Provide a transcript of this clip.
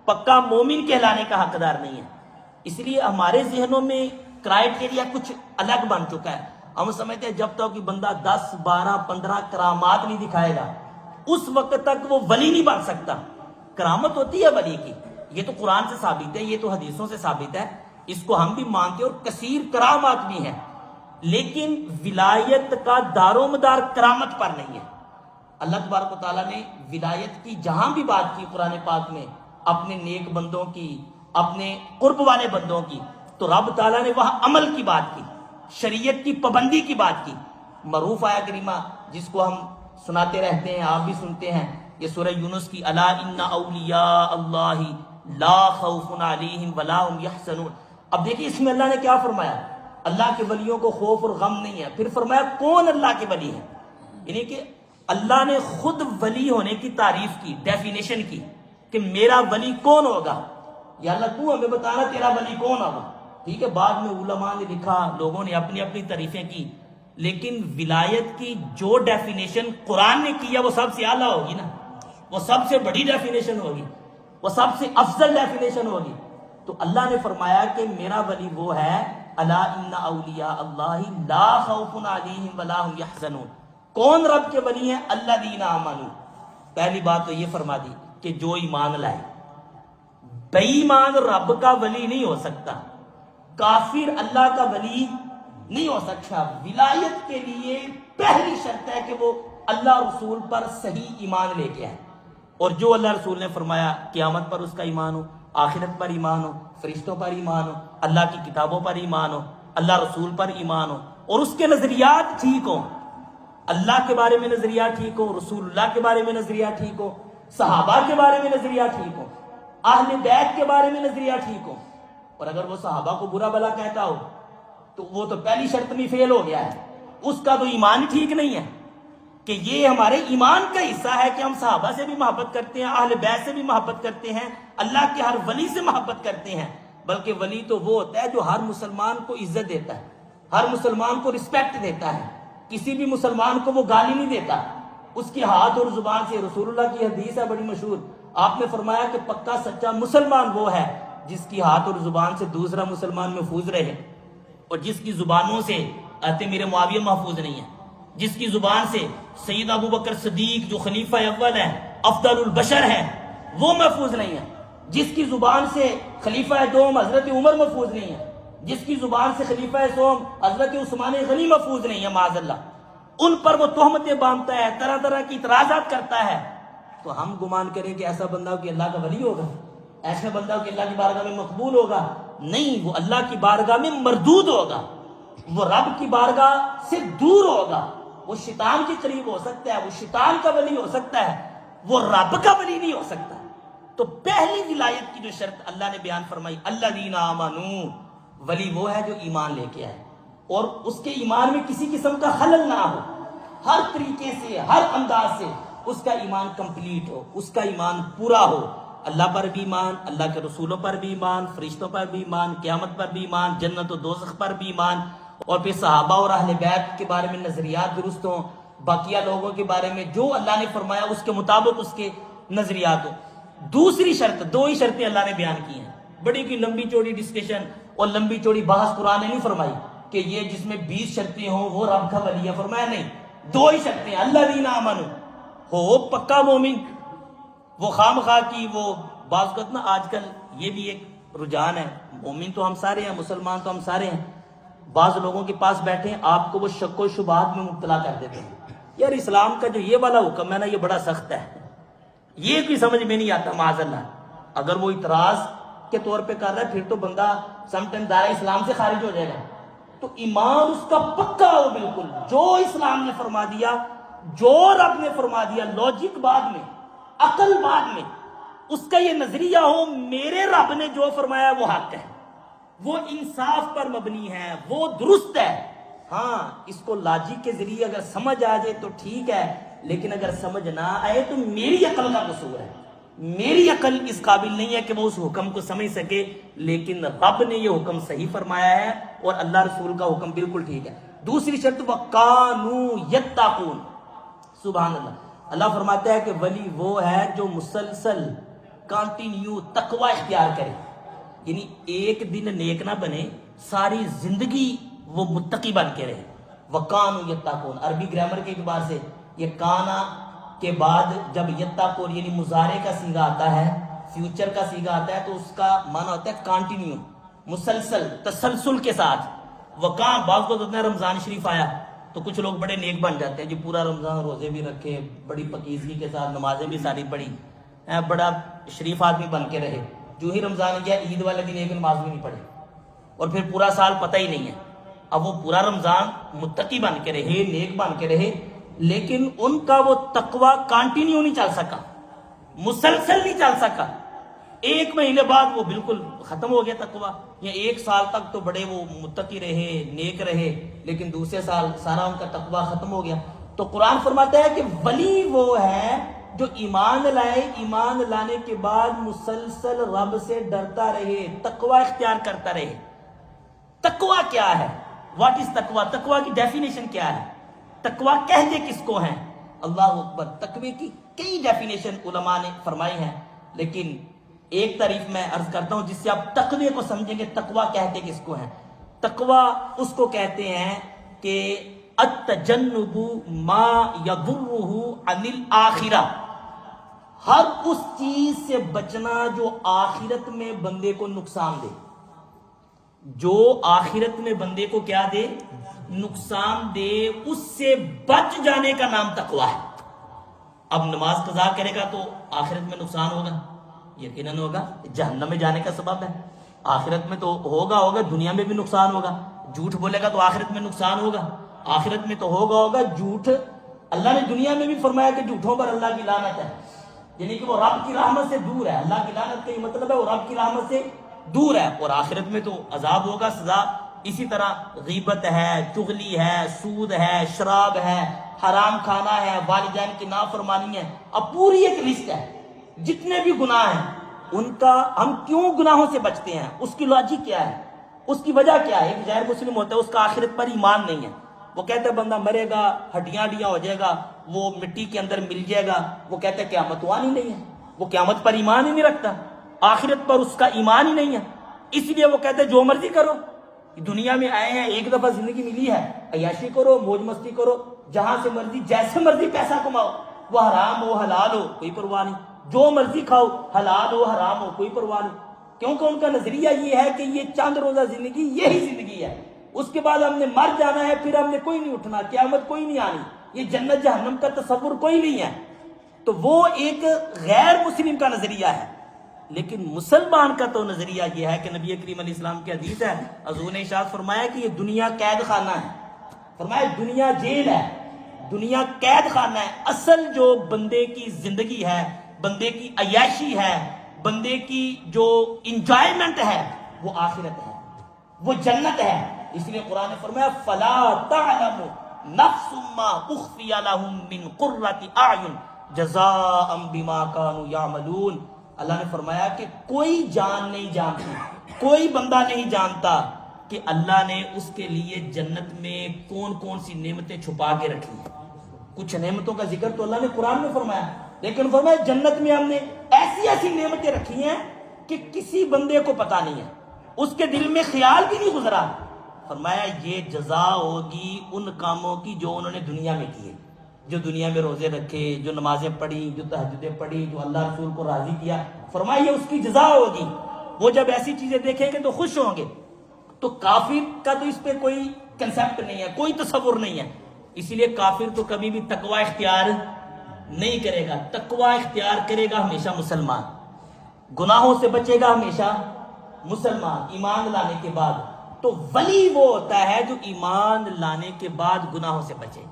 پکا مومن کہلانے کا حقدار نہیں ہے۔ اس لیے ہمارے ذہنوں میں کرائٹیریا کچھ الگ بن چکا ہے۔ ہم سمجھتے ہیں جب تک کہ بندہ 10 12 15 کرامات نہیں دکھائے گا اس وقت تک وہ ولی نہیں بن سکتا۔ کرامت ہوتی ہے ولی کی، یہ تو قرآن سے ثابت ہے، یہ تو حدیثوں سے ثابت ہے، اس کو ہم بھی مانتے ہیں، اور کثیر کرامات بھی ہیں، لیکن ولایت کا دار و مدار کرامت پر نہیں ہے۔ اللہ تبارک و تعالیٰ نے ولایت کی جہاں بھی بات کی قرآن پاک میں، اپنے نیک بندوں کی، اپنے قرب والے بندوں کی، تو رب تعالیٰ نے وہاں عمل کی بات کی، شریعت کی پابندی کی بات کی۔ معروف آیا کریمہ جس کو ہم سناتے رہتے ہیں، آپ بھی سنتے ہیں، یہ سورہ یونس کی الا ان اولیاء اللہ لا خوف علیہم ولا هم یحزنون۔ اب دیکھیں اس میں اللہ نے کیا فرمایا، اللہ کے ولیوں کو خوف اور غم نہیں ہے، پھر فرمایا کون اللہ کے ولی ہیں، یعنی کہ اللہ نے خود ولی ہونے کی تعریف کی، ڈیفینیشن کی کہ میرا ولی کون ہوگا۔ یا اللہ تو ہمیں بتانا تیرا ولی کون ہوگا۔ ٹھیک ہے، بعد میں علماء نے لکھا، لوگوں نے اپنی اپنی تعریفیں کی، لیکن ولایت کی جو ڈیفینیشن قرآن نے کی ہے وہ سب سے اعلیٰ ہوگی نا، وہ سب سے بڑی ڈیفینیشن ہوگی، وہ سب سے افضل ڈیفینیشن ہوگی۔ تو اللہ نے فرمایا کہ میرا ولی وہ ہے الا ان اولیاء اللہ لا خوف علیہم ولا هم یحزنون۔ کون رب کے ولی ہیں؟ الذین آمنوا۔ پہلی بات تو یہ فرما دی کہ جو ایمان لائے۔ بے ایمان رب کا ولی نہیں ہو سکتا، کافر اللہ کا ولی نہیں ہو سکتا۔ ولایت کے لیے پہلی شرط ہے کہ وہ اللہ رسول پر صحیح ایمان لے کے آئے، اور جو اللہ رسول نے فرمایا قیامت پر اس کا ایمان ہو، آخرت پر ایمان ہو، فرشتوں پر ایمان ہو، اللہ کی کتابوں پر ایمان ہو، اللہ رسول پر ایمان ہو، اور اس کے نظریات ٹھیک ہوں، اللہ کے بارے میں نظریہ ٹھیک ہو، رسول اللہ کے بارے میں نظریہ ٹھیک ہو، صحابہ کے بارے میں نظریہ ٹھیک ہو، اہل بیت کے بارے میں نظریہ ٹھیک ہو۔ اور اگر وہ صحابہ کو برا بلا کہتا ہو تو وہ تو پہلی شرط میں فیل ہو گیا ہے، اس کا تو ایمان ٹھیک نہیں ہے کہ یہ ہمارے ایمان کا حصہ ہے کہ ہم صحابہ سے بھی محبت کرتے ہیں، اہل بیت سے بھی محبت کرتے ہیں، اللہ کے ہر ولی سے محبت کرتے ہیں۔ بلکہ ولی تو وہ ہوتا ہے جو ہر مسلمان کو عزت دیتا ہے، ہر مسلمان کو رسپیکٹ دیتا ہے، کسی بھی مسلمان کو وہ گالی نہیں دیتا، اس کے ہاتھ اور زبان سے۔ رسول اللہ کی حدیث ہے بڑی مشہور، آپ نے فرمایا کہ پکا سچا مسلمان وہ ہے جس کی ہاتھ اور زبان سے دوسرا مسلمان محفوظ رہے، اور جس کی زبانوں سے میرے معاویہ محفوظ نہیں ہے، جس کی زبان سے سید ابو بکر صدیق جو خلیفہ اول ہیں، افضل البشر ہیں، وہ محفوظ نہیں ہے، جس کی زبان سے خلیفہ دوم حضرت عمر محفوظ نہیں ہے، جس کی زبان سے خلیفہ سوم حضرت عثمان غنی محفوظ نہیں ہے معاذ اللہ، ان پر وہ تہمتیں باندھتا ہے، طرح طرح کی اعتراضات کرتا ہے، تو ہم گمان کریں کہ ایسا بندہ کہ اللہ کا ولی ہوگا، ایسا بندہ کہ اللہ کی بارگاہ میں مقبول ہوگا؟ نہیں، وہ اللہ کی بارگاہ میں مردود ہوگا، وہ رب کی بارگاہ سے دور ہوگا، وہ شیطان کے قریب ہو سکتا ہے، وہ شیطان کا ولی ہو سکتا ہے، وہ رب کا ولی نہیں ہو سکتا۔ تو پہلی ولایت کی جو شرط اللہ نے بیان فرمائی، الذین آمنوا، ولی وہ ہے جو ایمان لے کے آئے، اور اس کے ایمان میں کسی قسم کا خلل نہ ہو، ہر طریقے سے، ہر انداز سے اس کا ایمان کمپلیٹ ہو، اس کا ایمان پورا ہو، اللہ پر بھی ایمان، اللہ کے رسولوں پر بھی ایمان، فرشتوں پر بھی ایمان، قیامت پر بھی ایمان، جنت و دوزخ پر بھی ایمان، اور پھر صحابہ اور اہل بیت کے بارے میں نظریات درست ہوں، باقیہ لوگوں کے بارے میں جو اللہ نے فرمایا اس کے مطابق اس کے نظریات ہوں۔ دوسری شرط، دو ہی شرطیں اللہ نے بیان کی ہیں، بڑی کی لمبی چوڑی ڈسکشن اور لمبی چوڑی بحث قرآن نے نہیں فرمائی کہ یہ جس میں 20 شرطیں ہوں وہ رب کا ولی ہے، فرمایا نہیں، دو ہی شرطیں، الذین آمنوا، ہو پکا مومن، وہ خام خواہ کی وہ بعض وقت نا آج کل یہ بھی ایک رجحان ہے، مومن تو ہم سارے ہیں، مسلمان تو ہم سارے ہیں، بعض لوگوں کے پاس بیٹھے ہیں آپ کو وہ شک و شبہات میں مبتلا کر دیتے ہیں، یار اسلام کا جو یہ والا حکم ہے نا یہ بڑا سخت ہے، یہ کوئی سمجھ میں نہیں آتا معاذ اللہ۔ اگر وہ اعتراض کے طور پہ کر رہا ہے پھر تو بندہ سم ٹائم دائرہ اسلام سے خارج ہو جائے گا۔ تو ایمان اس کا پکا ہو بالکل، جو اسلام نے فرما دیا، جو رب نے فرما دیا، لاجک بعد میں، عقل بعد میں، اس کا یہ نظریہ ہو میرے رب نے جو فرمایا وہ حق ہے، وہ انصاف پر مبنی ہے، وہ درست ہے۔ ہاں اس کو لاجک کے ذریعے اگر سمجھ آ جائے تو ٹھیک ہے، لیکن اگر سمجھ نہ آئے تو میری عقل کا قصور ہے، میری عقل اس قابل نہیں ہے کہ وہ اس حکم کو سمجھ سکے، لیکن رب نے یہ حکم صحیح فرمایا ہے اور اللہ رسول کا حکم بالکل ٹھیک ہے۔ دوسری شرط وَقَانُوا يَتَّقُونَ، سبحان اللہ، اللہ فرماتا ہے کہ ولی وہ ہے جو مسلسل کانٹینیو تقوی اختیار کرے، یعنی ایک دن نیک نہ بنے، ساری زندگی وہ متقی بن کے رہے۔ وَقَانُوا يَتَّقُونَ، عربی گرامر کے اعتبار سے یہ کانا کے بعد جب یتقون یعنی مضارع کا صیغہ آتا ہے، فیوچر کا صیغہ آتا ہے، تو اس کا معنی ہوتا ہے کانٹینیو، مسلسل، تسلسل کے ساتھ۔ وقاں بعض کو ہوتا ہے رمضان شریف آیا تو کچھ لوگ بڑے نیک بن جاتے ہیں، جو پورا رمضان روزے بھی رکھے، بڑی پاکیزگی کے ساتھ نمازیں بھی ساری پڑھی، بڑا شریف آدمی بن کے رہے۔ جو ہی رمضان گیا عید والے دن ایک نماز بھی نہیں پڑھی، اور پھر پورا سال پتہ ہی نہیں ہے۔ اب وہ پورا رمضان متقی بن کے رہے، نیک بن کے رہے، لیکن ان کا وہ تقوی کانٹینیو نہیں چل سکا، مسلسل نہیں چل سکا۔ ایک مہینے بعد وہ بالکل ختم ہو گیا تقوی، یا ایک سال تک تو بڑے وہ متقی رہے، نیک رہے، لیکن دوسرے سال سارا ان کا تقوی ختم ہو گیا۔ تو قرآن فرماتا ہے کہ ولی وہ ہے جو ایمان لائے، ایمان لانے کے بعد مسلسل رب سے ڈرتا رہے، تقوی اختیار کرتا رہے۔ تقوی کیا ہے؟ واٹ از تقوی؟ تقوی کی ڈیفینیشن کیا ہے؟ تقوی کہتے کس کو ہیں؟ اللہ اکبر، تقوی کی کئی ڈیفینیشن علماء نے فرمائی ہیں، لیکن ایک تعریف میں عرض کرتا ہوں جس سے آپ تقوی کو سمجھیں گے تقوی کہتے کس کو ہیں۔ تقوی اس کو کہتے ہیں کہ التجنب ما یضرہ عن الآخرہ، ہر اس چیز سے بچنا جو آخرت میں بندے کو نقصان دے، جو آخرت میں بندے کو کیا دے؟ نقصان دے، اس سے بچ جانے کا نام تقوی ہے۔ اب نماز قضا کرے گا تو آخرت میں نقصان ہوگا، یقیناً ہوگا، جہنم میں جانے کا سبب ہے۔ آخرت میں تو ہوگا، دنیا میں بھی نقصان ہوگا۔ جھوٹ بولے گا تو آخرت میں نقصان ہوگا، آخرت میں تو ہوگا۔ جھوٹ اللہ نے دنیا میں بھی فرمایا کہ جھوٹوں پر اللہ کی لعنت ہے، یعنی کہ وہ رب کی رحمت سے دور ہے۔ اللہ کی لعنت کا یہ مطلب ہے وہ رب کی رحمت سے دور ہے، اور آخرت میں تو عذاب ہوگا، سزا۔ اسی طرح غیبت ہے، چغلی ہے، سود ہے، شراب ہے، حرام کھانا ہے، والدین کی نافرمانی ہے، اب پوری ایک لسٹ ہے۔ جتنے بھی گناہ ہیں ان کا ہم کیوں گناہوں سے بچتے ہیں، اس کی لاجک کیا ہے، اس کی وجہ کیا ہے؟ ایک غیر مسلم ہوتا ہے، اس کا آخرت پر ایمان نہیں ہے، وہ کہتا ہے بندہ مرے گا، ہڈیاں ہو جائے گا، وہ مٹی کے اندر مل جائے گا، وہ کہتا ہے قیامت وانی نہیں ہے، وہ قیامت پر ایمان ہی نہیں رکھتا، آخرت پر اس کا ایمان ہی نہیں ہے، اس لیے وہ کہتے ہیں جو مرضی کرو، دنیا میں آئے ہیں، ایک دفعہ زندگی ملی ہے، عیاشی کرو، موج مستی کرو، جہاں سے مرضی جیسے مرضی پیسہ کماؤ، وہ حرام ہو حلال ہو کوئی پرواہ نہیں، جو مرضی کھاؤ، حلال ہو حرام ہو کوئی پرواہ نہیں، کیونکہ ان کا نظریہ یہ ہے کہ یہ چند روزہ زندگی یہی زندگی ہے، اس کے بعد ہم نے مر جانا ہے، پھر ہم نے کوئی نہیں اٹھنا، قیامت کوئی نہیں آنی، یہ جنت جہنم کا تصور کوئی نہیں ہے۔ تو وہ ایک غیر مسلم کا نظریہ ہے، لیکن مسلمان کا تو نظریہ یہ ہے کہ نبی کریم علیہ السلام کی حدیث ہے، حضور نے ارشاد فرمایا کہ یہ دنیا قید خانہ ہے، فرمایا دنیا جیل ہے، دنیا قید خانہ ہے۔ اصل جو بندے کی زندگی ہے، بندے کی عیاشی ہے، بندے کی جو انجوائمنٹ ہے، وہ آخرت ہے، وہ جنت ہے۔ اس لیے قرآن نے فرمایا فلا تعلم نفس ما اخفی لهم من قرۃ اعین جزاء بما كانوا يعملون۔ اللہ نے فرمایا کہ کوئی جان نہیں جانتی، کوئی بندہ نہیں جانتا کہ اللہ نے اس کے لیے جنت میں کون کون سی نعمتیں چھپا کے رکھی ہیں۔ کچھ نعمتوں کا ذکر تو اللہ نے قرآن میں فرمایا، لیکن فرمایا جنت میں ہم نے ایسی ایسی نعمتیں رکھی ہیں کہ کسی بندے کو پتہ نہیں ہے، اس کے دل میں خیال بھی نہیں گزرا۔ فرمایا یہ جزا ہوگی ان کاموں کی جو انہوں نے دنیا میں کیے، جو دنیا میں روزے رکھے، جو نمازیں پڑھی، جو تہجدیں پڑھی، جو اللہ رسول کو راضی کیا، فرمایا یہ اس کی جزا ہوگی۔ وہ جب ایسی چیزیں دیکھیں گے تو خوش ہوں گے۔ تو کافر کا تو اس پہ کوئی کنسیپٹ نہیں ہے، کوئی تصور نہیں ہے، اسی لیے کافر تو کبھی بھی تقوی اختیار نہیں کرے گا۔ تقوی اختیار کرے گا ہمیشہ مسلمان، گناہوں سے بچے گا ہمیشہ مسلمان، ایمان لانے کے بعد۔ تو ولی وہ ہوتا ہے جو ایمان لانے کے بعد گناہوں سے بچے۔